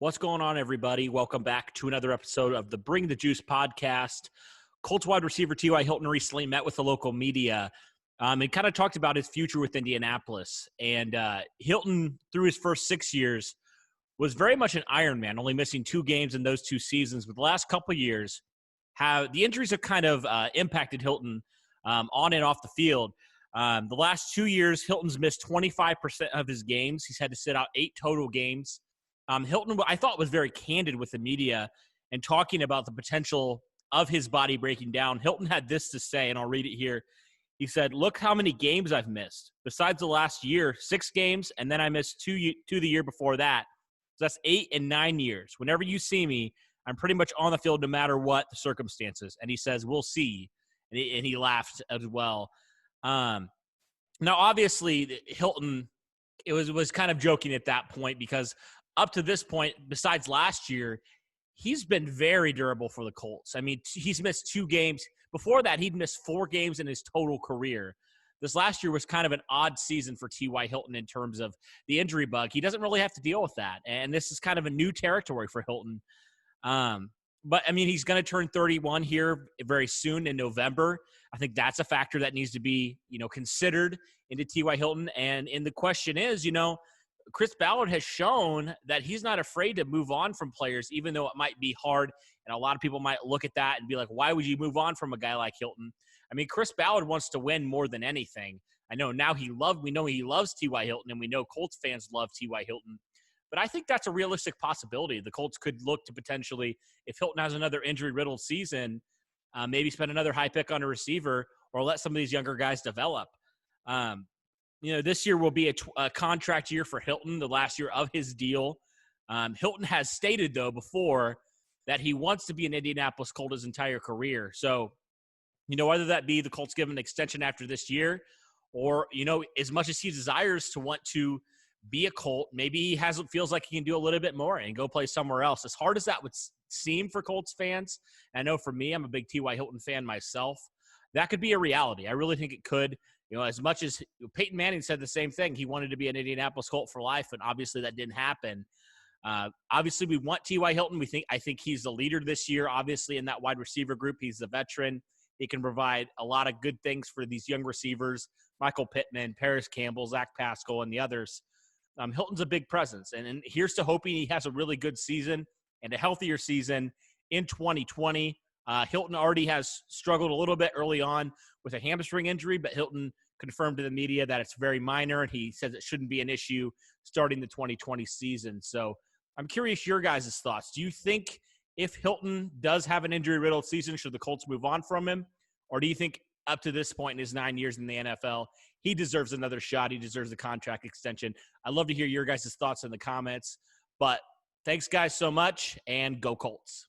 What's going on, everybody? Welcome back to another episode of the Bring the Juice podcast. Colts wide receiver T.Y. Hilton recently met with the local media and kind of talked about his future with Indianapolis. And Hilton, through his first 6 years, was very much an Iron Man, only missing 2 games in those 2 seasons. But the last couple of years, the injuries have kind of impacted Hilton on and off the field. The last 2 years, Hilton's missed 25% of his games. He's had to sit out 8 total games. Hilton, I thought, was very candid with the media and talking about the potential of his body breaking down. Hilton had this to say, and I'll read it here. He said, "Look how many games I've missed. Besides the last year, 6 games, and then I missed two the year before that. So that's 8 and 9 years. Whenever you see me, I'm pretty much on the field no matter what the circumstances." And he says, "We'll see." And he laughed as well. Now, obviously, Hilton, it was kind of joking at that point because up to this point, besides last year, he's been very durable for the Colts. I mean, he's missed 2 games. Before that, he'd missed 4 games in his total career. This last year was kind of an odd season for T.Y. Hilton in terms of the injury bug. He doesn't really have to deal with that, and this is kind of a new territory for Hilton. But, I mean, he's going to turn 31 here very soon in November. I think that's a factor that needs to be, considered into T.Y. Hilton. And the question is, Chris Ballard has shown that he's not afraid to move on from players, even though it might be hard. And a lot of people might look at that and be like, why would you move on from a guy like Hilton? I mean, Chris Ballard wants to win more than anything. I know now we know he loves T.Y. Hilton, and we know Colts fans love T.Y. Hilton. But I think that's a realistic possibility. The Colts could look to potentially, if Hilton has another injury-riddled season, maybe spend another high pick on a receiver or let some of these younger guys develop. This year will be a contract year for Hilton, the last year of his deal. Hilton has stated, though, before that he wants to be an Indianapolis Colt his entire career. So, whether that be the Colts give him an extension after this year or, as much as he desires to want to be a Colt, maybe he feels like he can do a little bit more and go play somewhere else. As hard as that would seem for Colts fans, I know for me, I'm a big T.Y. Hilton fan myself, that could be a reality. I really think it could. As much as Peyton Manning said the same thing, he wanted to be an Indianapolis Colt for life, and obviously that didn't happen. Obviously, we want T.Y. Hilton. I think he's the leader this year, obviously, in that wide receiver group. He's the veteran. He can provide a lot of good things for these young receivers, Michael Pittman, Paris Campbell, Zach Pascal, and the others. Hilton's a big presence, and here's to hoping he has a really good season and a healthier season in 2020. Hilton already has struggled a little bit early on with a hamstring injury, but Hilton confirmed to the media that it's very minor, and he says it shouldn't be an issue starting the 2020 season. So I'm curious your guys' thoughts. Do you think if Hilton does have an injury-riddled season, should the Colts move on from him? Or do you think up to this point in his 9 years in the NFL, he deserves another shot, he deserves a contract extension? I'd love to hear your guys' thoughts in the comments. But thanks, guys, so much, and go Colts.